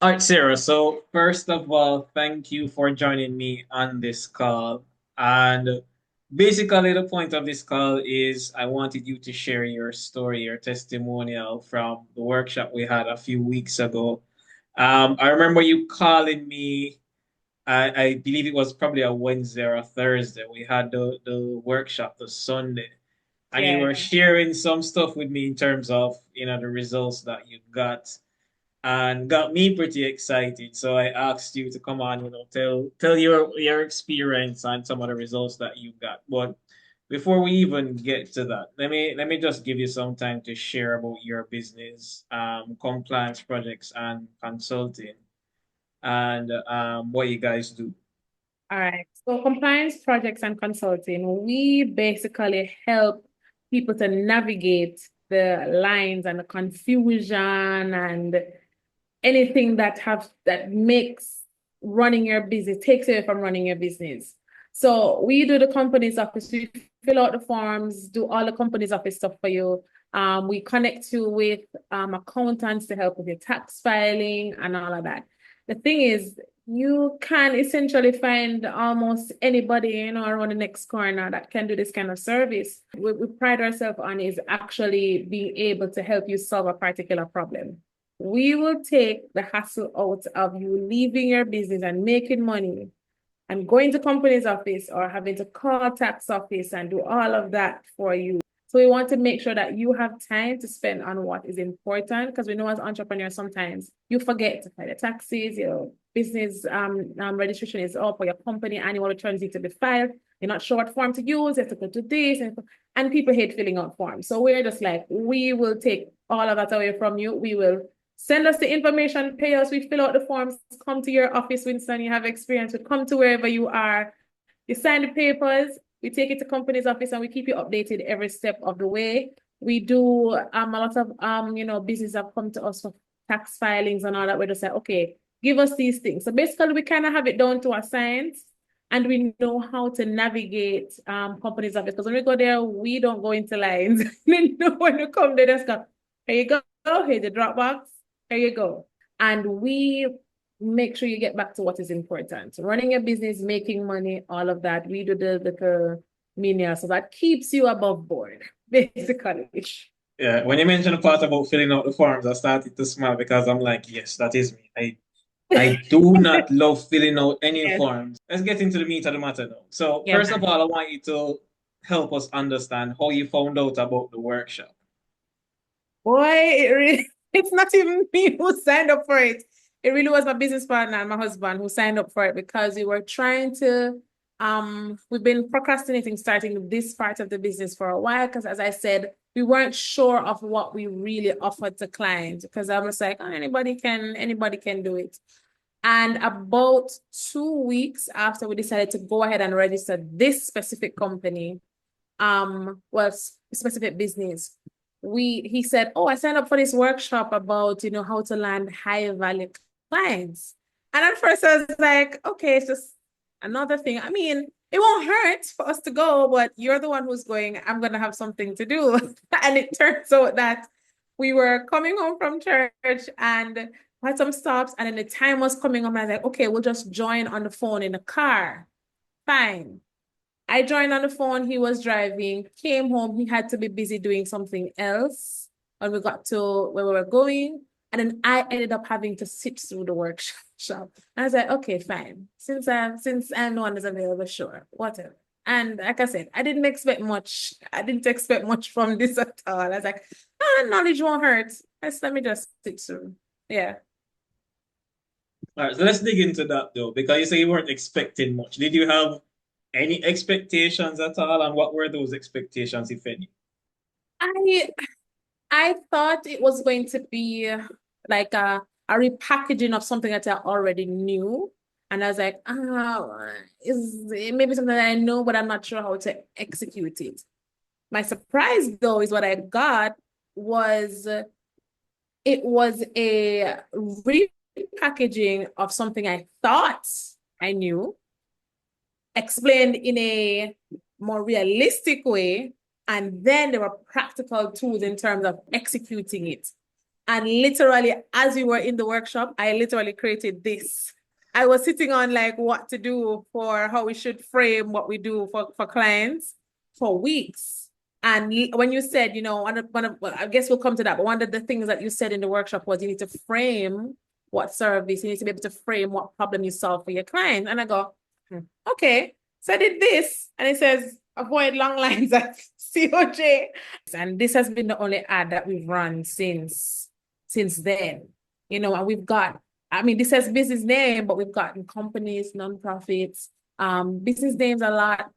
All right, Sarah. So first of all, thank you for joining me on this call. And basically, the point of this call is I wanted you to share your story, your testimonial from the workshop we had a few weeks ago. I remember you calling me. I believe it was probably a Wednesday or a Thursday. We had the workshop the Sunday, and you Yeah. were sharing some stuff with me in terms of the results that you got and got me pretty excited. So I asked you to come on, tell your experience and some of the results that you got. But before we even get to that, let me just give you some time to share about your business, compliance projects and consulting, and what you guys do. All right. So compliance projects and consulting, we basically help people to navigate the lines and the confusion and anything that makes running your business, takes away from running your business. So we do the company's office, we fill out the forms, do all the company's office stuff for you. We connect you with accountants to help with your tax filing and all of that. The thing is, you can essentially find almost anybody, around the next corner that can do this kind of service. We pride ourselves on is actually being able to help you solve a particular problem. We will take the hassle out of you leaving your business and making money and going to company's office or having to call tax office and do all of that for you. So we want to make sure that you have time to spend on what is important because we know as entrepreneurs sometimes you forget to pay the taxes, your business registration is up or your company annual returns need to be filed. You're not sure what form to use, you have to go to this and people hate filling out forms. So we're just like, we will take all of that away from you. We will send us the information, pay us, we fill out the forms, come to your office, Winston, you have experience, we come to wherever you are, you sign the papers, we take it to company's office and we keep you updated every step of the way. We do a lot of business have come to us for tax filings and all that. We just say, okay, give us these things. So basically we kind of have it down to a science and we know how to navigate company's office. Because when we go there, we don't go into lines. We know when you come there, just go, here you go, here's the Dropbox. There you go. And we make sure you get back to what is important. Running a business, making money, all of that. We do the little menial. So that keeps you above board, basically. Yeah, when you mentioned the part about filling out the forms, I started to smile because I'm like, yes, that is me. I do not love filling out any Yes. forms. Let's get into the meat of the matter now. So, Yeah, first of man. all, I want you to help us understand how you found out about the workshop. Boy, it's not even me who signed up for it. It really was my business partner and my husband who signed up for it because we were trying to we've been procrastinating starting this part of the business for a while because as I said, we weren't sure of what we really offered to clients because I was like, oh, anybody can do it. And about 2 weeks after we decided to go ahead and register this specific company, specific business, he said, oh, I signed up for this workshop about how to land high value clients. And at first I was like, okay, it's just another thing. I mean, it won't hurt for us to go, but you're the one who's going, I'm gonna have something to do. And it turns out that we were coming home from church and had some stops, and then the time was coming up. And I was like, okay, we'll just join on the phone in the car. Fine. I joined on the phone. He was driving, came home. He had to be busy doing something else. And we got to where we were going. And then I ended up having to sit through the workshop. I was like, okay, fine. Since I'm the one that's available, sure, whatever. And like I said, I didn't expect much. I didn't expect much from this at all. I was like, knowledge won't hurt. Let me just sit through. Yeah. All right, so let's dig into that though, because you say you weren't expecting much. Did you have any expectations at all, and what were those expectations, if any? I I thought it was going to be like a repackaging of something that I already knew. And I was like, is it maybe something that I know, but I'm not sure how to execute it. My surprise, though, is what I got was it was a repackaging of something I thought I knew, explained in a more realistic way, and then there were practical tools in terms of executing it. And literally, as we were in the workshop, I literally created this. I was sitting on like what to do for how we should frame what we do for clients for weeks. And when you said, well, I guess we'll come to that, but one of the things that you said in the workshop was you need to frame what service, you need to be able to frame what problem you solve for your client. And I go, okay. So I did this, and it says, avoid long lines at COJ. And this has been the only ad that we've run since then. And we've got, this says business name, but we've gotten companies, nonprofits, business names a lot,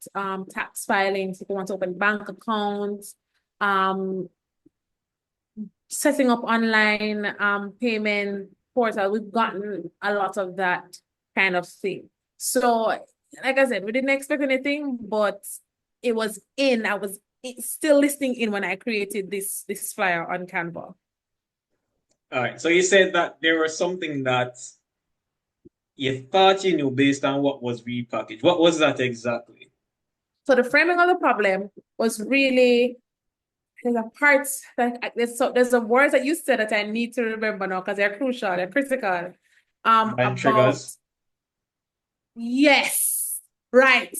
tax filings, if you want to open bank accounts, setting up online payment portal. We've gotten a lot of that kind of thing. So, like I said, we didn't expect anything, but it was in. I was still listening in when I created this flyer on Canva. All right. So you said that there was something that you thought you knew based on what was repackaged. What was that exactly? So the framing of the problem was really, there's a part that there's a words that you said that I need to remember now because they're crucial, they're critical. And About triggers. yes, right.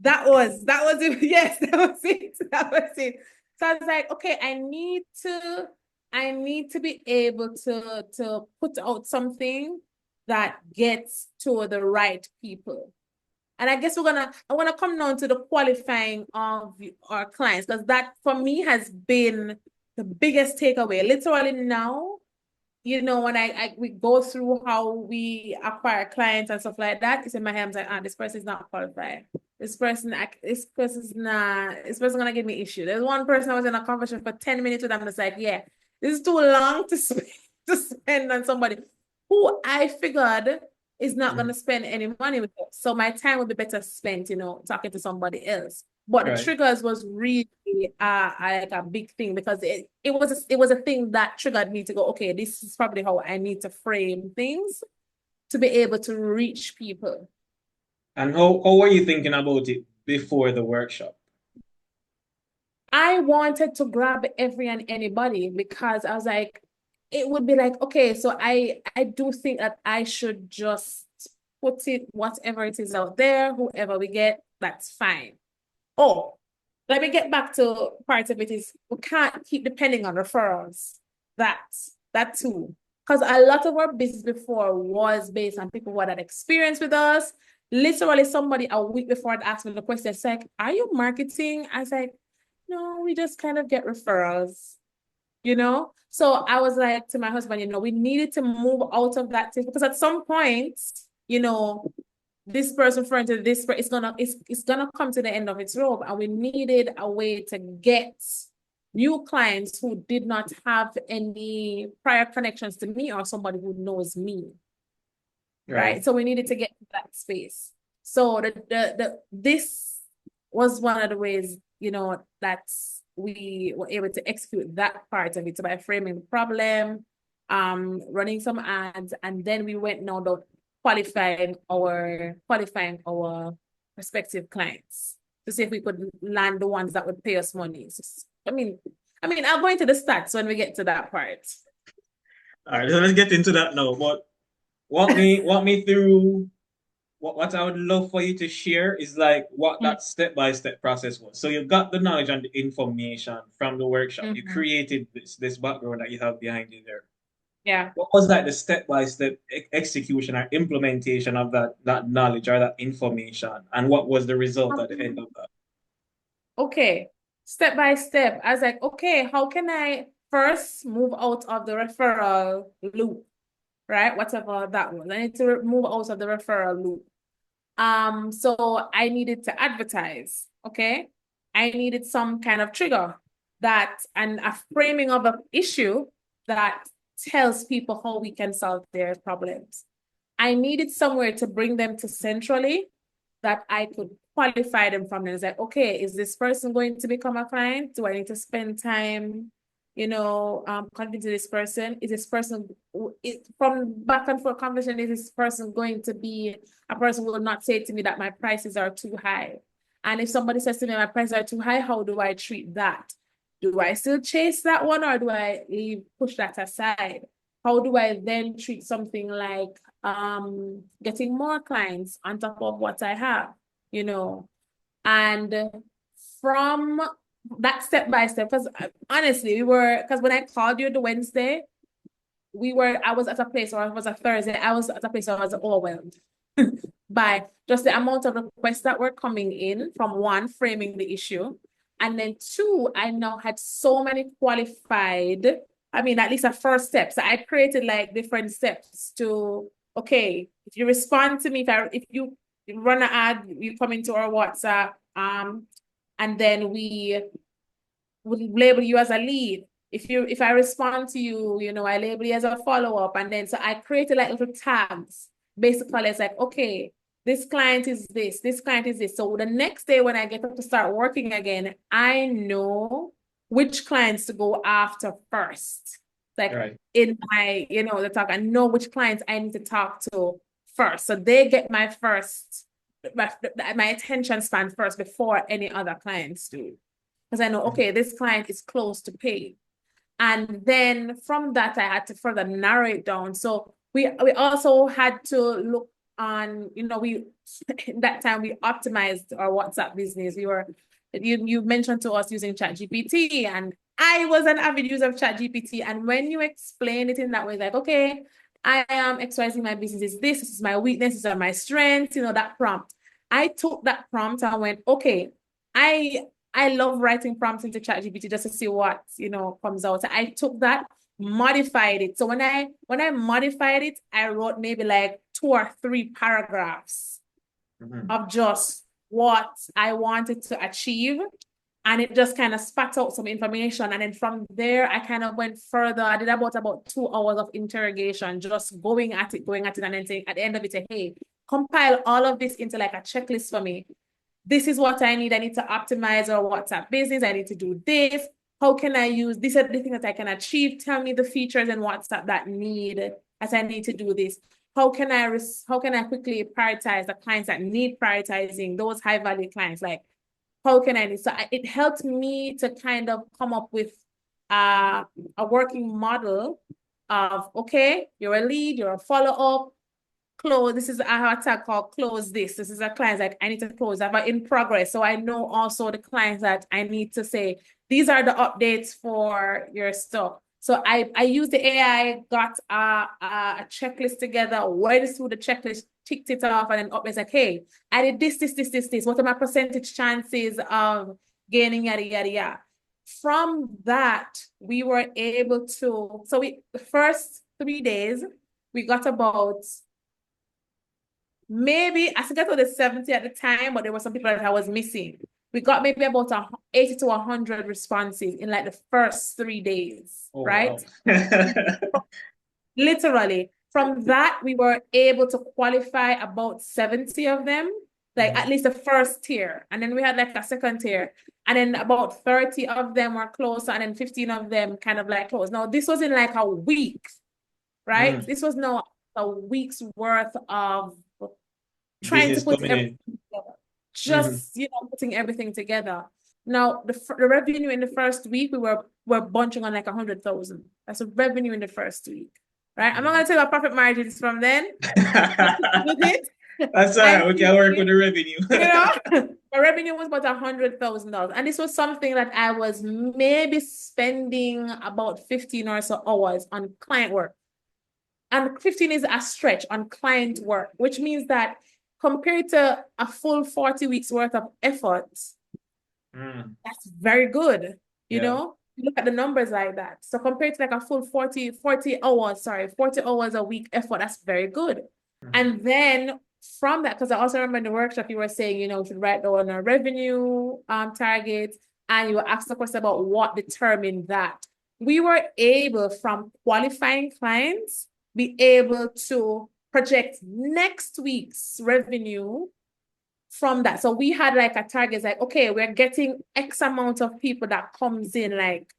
That was it. Yes, that was it. That was it. So I was like, okay, I need to be able to put out something that gets to the right people. And I guess I want to come down to the qualifying of our clients, because that for me has been the biggest takeaway. Literally now, when we go through how we acquire clients and stuff like that, it's in my head, I'm like, this person is not qualified. This person's gonna give me issue. There's one person I was in a conversation for 10 minutes with them, that's like, yeah, this is too long to spend on somebody who I figured is not going to spend any money with us. So my time would be better spent, talking to somebody else. But the Right. triggers was really like a big thing, because it was a thing that triggered me to go, okay, this is probably how I need to frame things to be able to reach people. And how were you thinking about it before the workshop? I wanted to grab every and anybody, because I was like, it would be like, okay, so I do think that I should just put it, whatever it is out there, whoever we get, that's fine. Oh, let me get back to part of it is we can't keep depending on referrals. That too. Because a lot of our business before was based on people who had experience with us. Literally, somebody a week before had asked me the question, it's like, are you marketing? I was like, no, we just kind of get referrals, So I was like to my husband, we needed to move out of that thing, because at some point, this person referring to this, it's gonna come to the end of its rope, and we needed a way to get new clients who did not have any prior connections to me or somebody who knows me, right? So we needed to get to that space. So this was one of the ways, that we were able to execute that part of it. So by framing the problem, running some ads, and then we went now down qualifying our prospective clients to see if we could land the ones that would pay us money. So, I'll go into the stats when we get to that part. All right, so let's get into that now. But walk me through what I would love for you to share is like what that step-by-step process was. So you got the knowledge and the information from the workshop. You created this background that you have behind you there. Yeah. What was like the step-by-step execution or implementation of that knowledge or that information? And what was the result at the end of that? Okay. Step by step. I was like, okay, how can I first move out of the referral loop, right? Whatever that was. I need to move out of the referral loop. So I needed to advertise, okay? I needed some kind of trigger and a framing of an issue that tells people how we can solve their problems. I needed somewhere to bring them to centrally that I could qualify them from. And it's like, okay, is this person going to become a client? Do I need to spend time, talking to this person? Is this person, from back and forth conversation, is this person going to be a person who will not say to me that my prices are too high? And if somebody says to me my prices are too high, how do I treat that? do I still chase that one or do I push that aside? How do I then treat something like getting more clients on top of what I have, you know? And from that step by step, because honestly, because when I called you the Wednesday, I was at a place, or it was a Thursday, I was at a place where I was overwhelmed by just the amount of requests that were coming in from one, framing the issue. And then two, I now had so many qualified, I mean, at least a first step. So I created like different steps to, okay, if you respond to me, if you run an ad, you come into our WhatsApp, and then we would label you as a lead. If I respond to you, I label you as a follow-up. And then so I created like little tags. Basically, it's like, okay, this client is this client is this. So the next day when I get up to start working again, I know which clients to go after first. Like Right. in my, the talk, I know which clients I need to talk to first. So they get my attention span first before any other clients do. Because I know, okay, this client is close to pay. And then from that, I had to further narrow it down. So we also had to look on, that time we optimized our WhatsApp business. You mentioned to us using ChatGPT, and I was an avid user of ChatGPT. And when you explain it in that way, like, okay, I am XYZ, my business is this is my weakness, these are my strengths, that prompt. I took that prompt and went, okay, I love writing prompts into ChatGPT just to see what, comes out. I took that, modified it. So when I modified it, I wrote maybe like 2 or 3 paragraphs of just what I wanted to achieve. And it just kind of spat out some information. And then from there, I kind of went further. I did about 2 hours of interrogation, just going at it. And then saying at the end of it, say, hey, compile all of this into like a checklist for me. This is what I need. I need to optimize our WhatsApp business. I need to do this. How can I use this? Are the things that I can achieve. Tell me the features in WhatsApp that as I need to do this. How can I quickly prioritize the clients that need prioritizing, those high value clients? Like, how can I? So it helped me to kind of come up with a working model of, okay, you're a lead, you're a follow-up, close. This is a tag called close this. This is a client that I need to close that, but in progress. So I know also the clients that I need to say, these are the updates for your stuff. So I used the AI, got a checklist together, went through the checklist, ticked it off, and then updates like, hey, I did this. What are my percentage chances of gaining, yada, yada, yada. From that, we were able to, the first 3 days, we got about maybe, I forgot what the 70 at the time, but there were some people that I was missing. We got maybe about 80 to 100 responses in like the first 3 days, right? Wow. Literally. From that, we were able to qualify about 70 of them, like at least the first tier. And then we had like a second tier. And then about 30 of them were closer, and then 15 of them kind of like close. Now, this was in like a week, right? This was now a week's worth of trying to put everything together. Just, putting everything together. Now, the revenue in the first week, we're bunching on like 100,000. That's the revenue in the first week, right? I'm not going to tell you what profit margins from then. That's all right. We can work with the revenue. The revenue was about $100,000. And this was something that I was maybe spending about 15 or so hours on client work. And 15 is a stretch on client work, which means that compared to a full 40 weeks worth of effort, that's very good. You look at the numbers like that. So compared to like a full 40 hours a week effort, that's very good. And then from that, because I also remember in the workshop, you were saying, you should write down a revenue target, and you were asked the question about what determined that. We were able, from qualifying clients, be able to project next week's revenue from that. So we had like a target, like, okay, we're getting X amount of people that comes in, like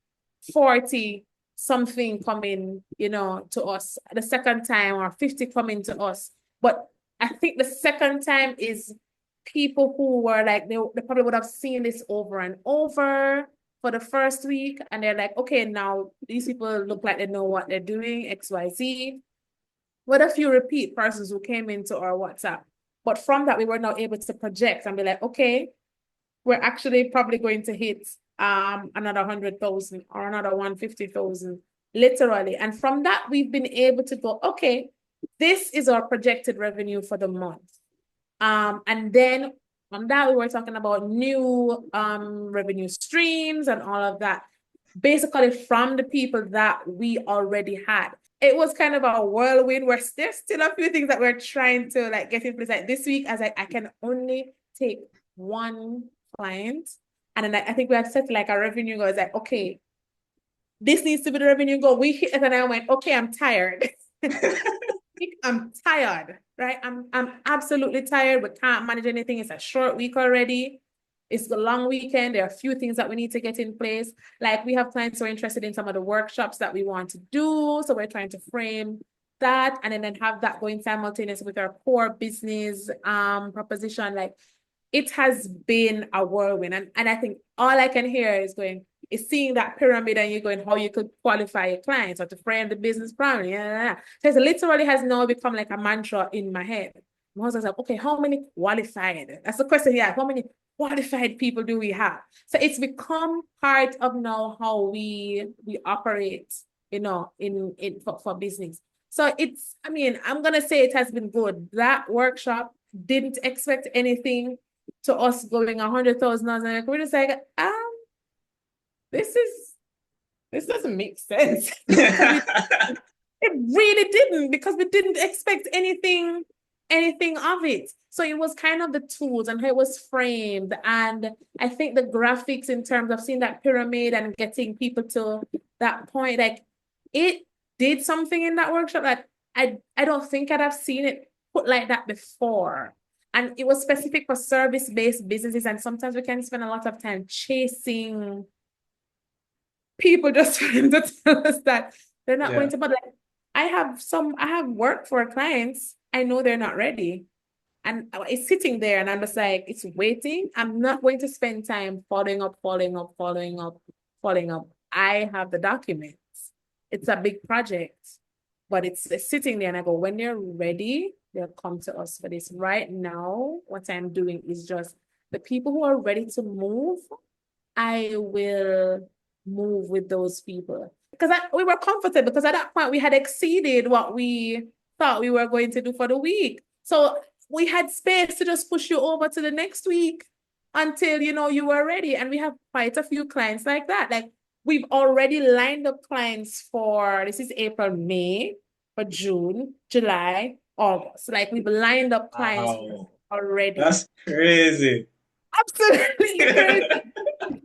40 something coming, to us the second time, or 50 coming to us. But I think the second time is people who were like, they probably would have seen this over and over. for the first week, and they're like, okay, now these people look like they know what they're doing, XYZ. With a few repeat persons who came into our WhatsApp. But from that, we were now able to project and be like, okay, we're actually probably going to hit another 100,000 or another 150,000, literally. And from that, we've been able to go, okay, this is our projected revenue for the month. And then from that, we were talking about new revenue streams and all of that, basically from the people that we already had. It was kind of a whirlwind. There's still a few things that we're trying to like get in place. Like this week, as I can only take one client, and then I think we had set like a revenue goal. It's like, okay, this needs to be the revenue goal. We hit it, and I went, okay, I'm tired. I'm tired, right? I'm absolutely tired. We can't manage anything. It's a short week already. It's a long weekend. There are a few things that we need to get in place. Like we have clients who are interested in some of the workshops that we want to do. So we're trying to frame that and then have that going simultaneously with our core business proposition. Like it has been a whirlwind. And I think all I can hear is seeing that pyramid and you're going, how you could qualify your clients or to frame the business plan. Yeah. So it literally has now become like a mantra in my head. I was like, okay, how many qualified? That's the question. Yeah, how many qualified people do we have? So it's become part of now how we operate, in for business. So I'm gonna say it has been good. That workshop didn't expect anything to us going 100,000, and we're just like, this doesn't make sense. It really didn't, because we didn't expect anything of it. So it was kind of the tools and how it was framed. And I think the graphics in terms of seeing that pyramid and getting people to that point, like it did something in that workshop that I don't think I'd have seen it put like that before. And it was specific for service-based businesses. And sometimes we can spend a lot of time chasing people just trying to tell us that they're not going to, but like I have worked for clients. I know they're not ready. And it's sitting there and I'm just like, it's waiting. I'm not going to spend time following up. I have the documents. It's a big project, but it's sitting there and I go, when they're ready, they'll come to us for this. Right now, what I'm doing is just the people who are ready to move, I will move with those people. Because we were comforted because at that point we had exceeded what we thought we were going to do for the week. So we had space to just push you over to the next week until you were ready. And we have quite a few clients like that. Like we've already lined up clients for this is April, May, for June, July, August. Like we've lined up clients already. That's crazy. Absolutely crazy.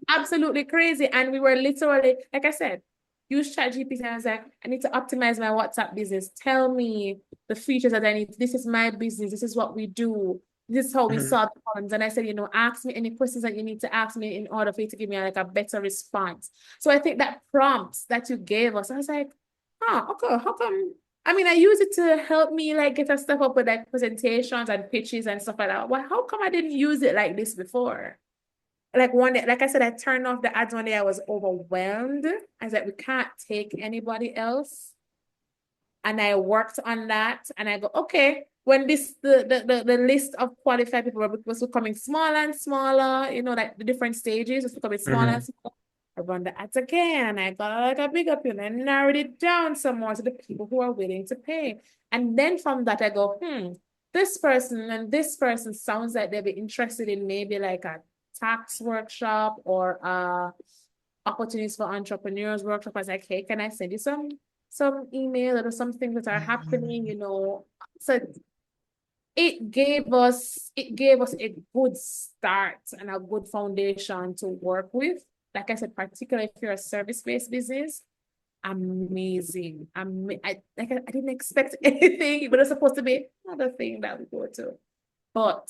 Absolutely crazy. And we were literally, like I said, use ChatGPT. And I was like, I need to optimize my WhatsApp business. Tell me the features that I need. This is my business. This is what we do. This is how we solve problems. And I said, ask me any questions that you need to ask me in order for you to give me like a better response. So I think that prompt that you gave us, I was like, okay, how come? I use it to help me like get a stuff up with like presentations and pitches and stuff like that. Well, how come I didn't use it like this before? Like one day, like I said, I turned off the ads one day. I was overwhelmed. I was like, we can't take anybody else. And I worked on that. And I go, okay, when the list of qualified people was becoming smaller and smaller, like the different stages was becoming smaller and smaller. I run the ads again and I got like a big appeal and I narrowed it down some more to the people who are willing to pay. And then from that, I go, this person and this person sounds like they'll be interested in maybe like a tax workshop or opportunities for entrepreneurs workshop. I was like, hey, can I send you some email or some things that are happening, So it gave us a good start and a good foundation to work with. Like I said, particularly if you're a service-based business, amazing. I didn't expect anything, but it's supposed to be another thing that we go to. But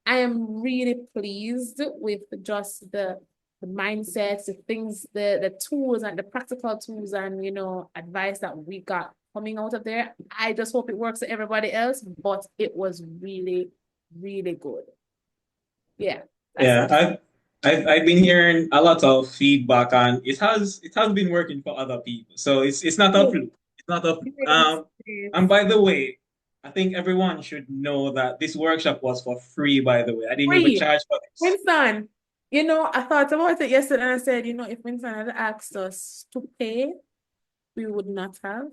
I am really pleased with just the mindsets, the things, the tools and the practical tools and, advice that we got coming out of there. I just hope it works for everybody else, but it was really, really good. Yeah. Yeah, I've been hearing a lot of feedback, and it has been working for other people. So it's not a Good. fluke. It's not a fluke. Yes, yes. And by the way, I think everyone should know that this workshop was for free. By the way, I didn't even Free. charge for this. Winston, I thought about it yesterday and I said, if Winston had asked us to pay, we would not have.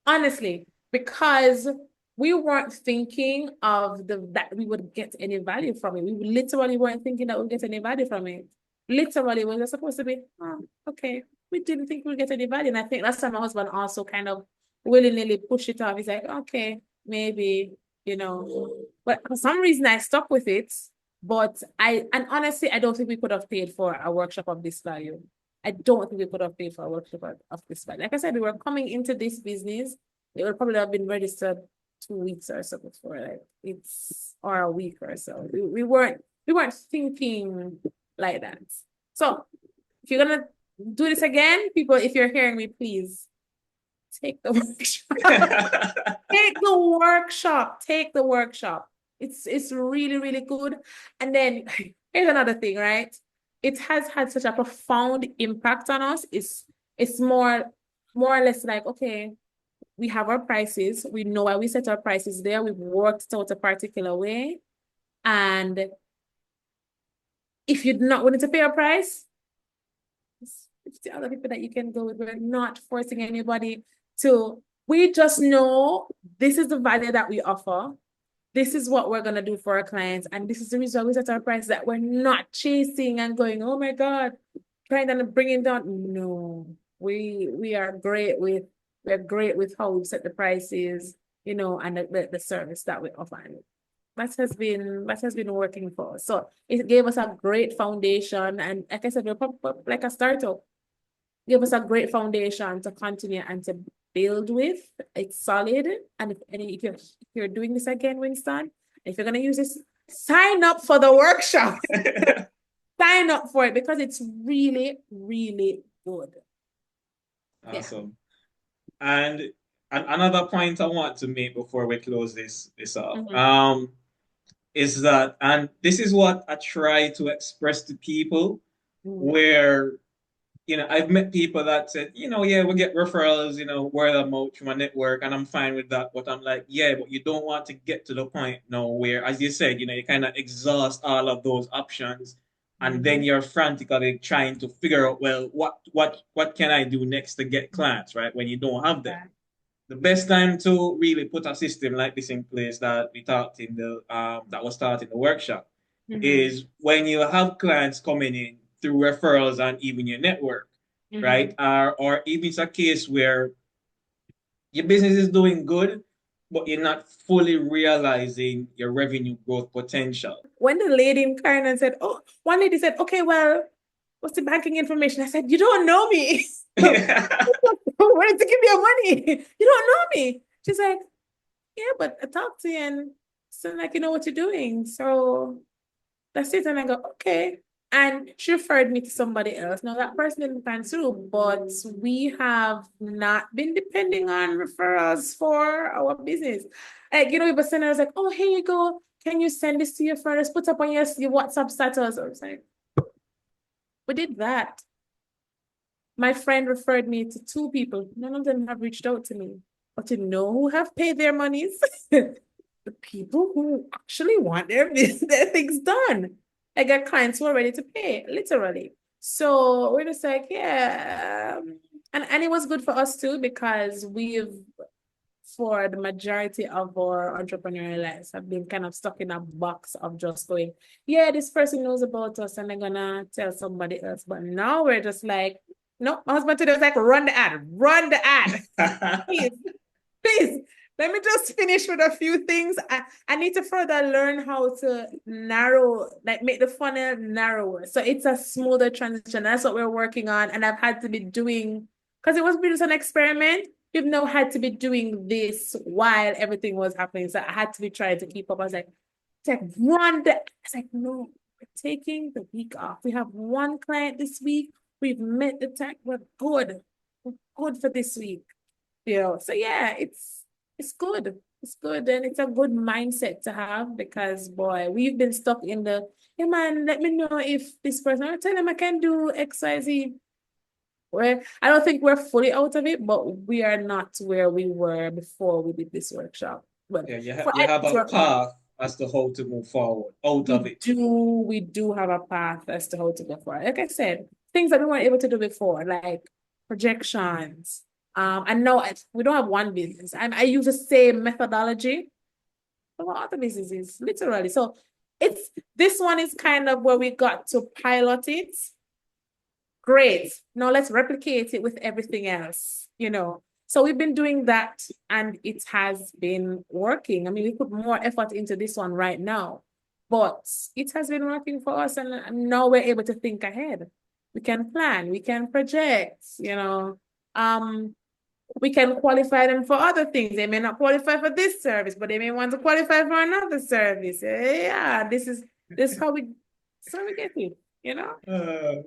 Honestly, because we weren't thinking of that we would get any value from it. We literally weren't thinking that we'd get any value from it. Literally, we were supposed to be, oh, okay. We didn't think we'd get any value. And I think that's why my husband also kind of willingly pushed it off. He's like, okay, maybe, But for some reason I stuck with it. And honestly, I don't think we could have paid for a workshop of this value. I don't think we could have paid for a workshop of this value. Like I said, we were coming into this business. It would probably have been registered 2 weeks or so before, or a week or so. We weren't thinking like that. So if you're gonna do this again, people, if you're hearing me, please take the workshop. Take the workshop. Take the workshop. It's really, really good. And then here's another thing, right? It has had such a profound impact on us. It's more or less like, okay, we have our prices. We know why we set our prices there. We've worked out a particular way. And if you're not willing to pay a price, it's the other people that you can go with. We're not forcing anybody to. We just know this is the value that we offer. This is what we're going to do for our clients. And this is the reason we set our price, that we're not chasing and going, oh my God, trying to bring it down. No, we're great with how we set the prices, and the service that we offer. That has been working for us. So it gave us a great foundation. And like I said, we're like a startup. Give us a great foundation to continue and to build with. It's solid. And if you're doing this again, Winston, if you're gonna use this, sign up for the workshop. Sign up for it because it's really, really good. Awesome. And another point I want to make before we close this off, is that, and this is what I try to express to people, where I've met people that said, yeah, we get referrals, word of mouth from a network, and I'm fine with that. But I'm like, yeah, but you don't want to get to the point now where, as you said, you kind of exhaust all of those options, and then you're frantically trying to figure out, well, what can I do next to get clients, right? When you don't have them. The best time to really put a system like this in place that we talked in that was taught in the workshop is when you have clients coming in through referrals and even your network, right? Or even it's a case where your business is doing good, but you're not fully realizing your revenue growth potential. When the lady in Karen said, one lady said, okay, well, what's the banking information? I said, you don't know me. Where to give you money? You don't know me. She's like, yeah, but I talked to you and so like you know what you're doing. So that's it. And I go, okay. And she referred me to somebody else. Now that person didn't pan through, but we have not been depending on referrals for our business. Like, people send us like, oh, here you go. Can you send this to your friends? Put up on your WhatsApp status. I was like, we did that. My friend referred me to 2 people. None of them have reached out to me. But who have paid their monies? The people who actually want their things done. I got clients who are ready to pay, literally. So we're just like, yeah. And it was good for us too, because for the majority of our entrepreneurial lives, have been kind of stuck in a box of just going, yeah, this person knows about us and they're gonna tell somebody else. But now we're just like, no, my husband today was like, run the ad. Please, please. Let me just finish with a few things. I need to further learn how to make the funnel narrower. So it's a smoother transition. That's what we're working on. And I've had to be doing, because it was just an experiment. We've now had to be doing this while everything was happening. So I had to be trying to keep up. I was like, it's like, no, we're taking the week off. We have 1 client this week. We've met the tech. We're good. We're good for this week. So yeah, it's good. It's good, and it's a good mindset to have because boy, we've been stuck in the, hey man, let me know if this person, I tell them I can do XYZ. Where I don't think we're fully out of it, but we are not where we were before we did this workshop. Well, Yeah, for you have this a workshop, path as to how to move forward out of it. we do have a path as to how to go forward. Like I said, things that we weren't able to do before, like projections. And now we don't have one business. I use the same methodology for other businesses, literally. So it's this one is kind of where we got to pilot it. Great. Now let's replicate it with everything else, you know. So we've been doing that and it has been working. I mean, we put more effort into this one right now, but it has been working for us. And now we're able to think ahead. We can plan, we can project, you know. We can qualify them for other things. They may not qualify for this service, but they may want to qualify for another service. Yeah, this is how we get it, you know. Uh,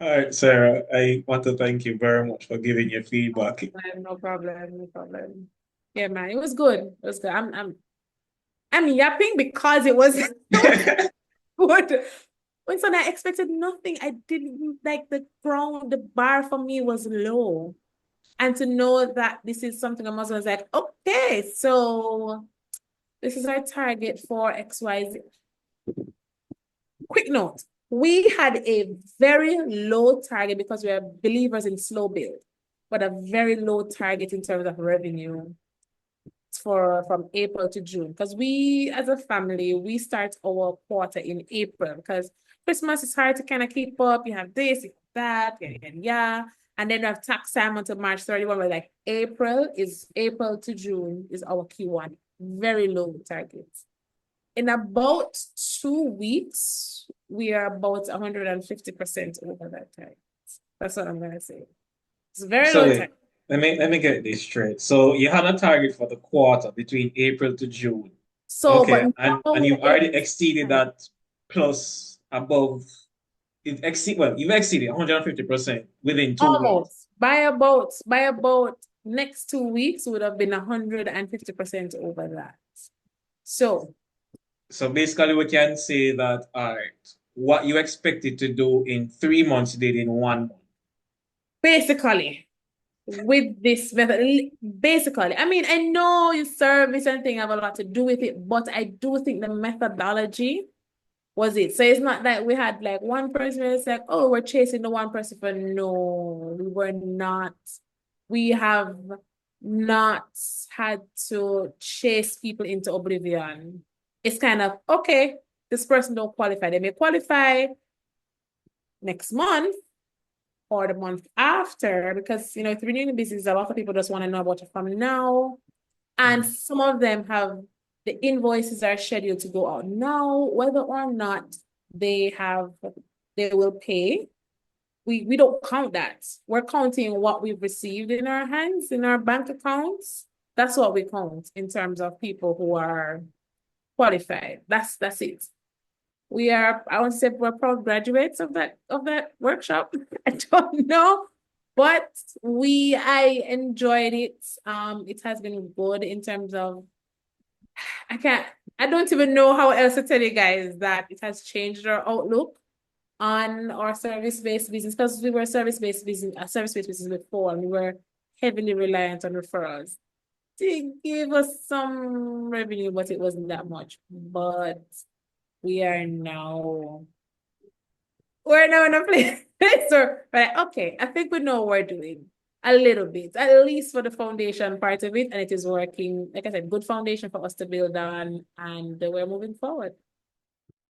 all right, Sarah, I want to thank you very much for giving your feedback. No problem, no problem. Yeah, man, it was good. It was good. I'm yapping because it was it was good. When so I expected nothing. I didn't like the bar for me was low. And to know that this is something I'm also was like, okay, so this is our target for XYZ. Quick note, we had a very low target because we are believers in slow build, but a very low target in terms of revenue for from April to June. Because we as a family, we start our quarter in April because Christmas is hard to kind of keep up. You have this, you have that, yeah. And then we have tax time until March 31. We're like April to June is our Q1. Very low targets. In about 2 weeks, we are about 150% over that target. That's what I'm gonna say. It's very So low wait, target. let me get this straight. So you had a target for the quarter between April to June. So, but Okay, and now you've already exceeded that plus above you've exceeded 150% within 2 weeks. almost by about next 2 weeks would have been 150% over that. So So basically we can say that all right, what you expected to do in 3 months you did in 1 month. basically, with this method, basically, I mean, I know your service and thing have a lot to do with it, but I do think the methodology was it. So it's not that we had like one person who's like, oh, we're chasing the one person for no, we were not. We have not had to chase people into oblivion. It's kind of okay, this person don't qualify. They may qualify next month or the month after because you know if you're renewing the business, a lot of people just want to know about it from now. And Mhm. some of them have the invoices are scheduled to go out now, whether or not they have they will pay. We don't count that. We're counting what we've received in our hands, in our bank accounts. That's what we count in terms of people who are qualified. That's it. We are, I want to say we're proud graduates of that workshop. I don't know, but I enjoyed it. It has been good in terms of I can't I don't even know how else to tell you guys that it has changed our outlook on our service-based business because we were service-based business before and we were heavily reliant on referrals. They gave us some revenue, but it wasn't that much. But we are now we're now in a place where right, okay, I think we know what we're doing a little bit, at least for the foundation part of it, and it is working. Like I said, good foundation for us to build on, and we're moving forward.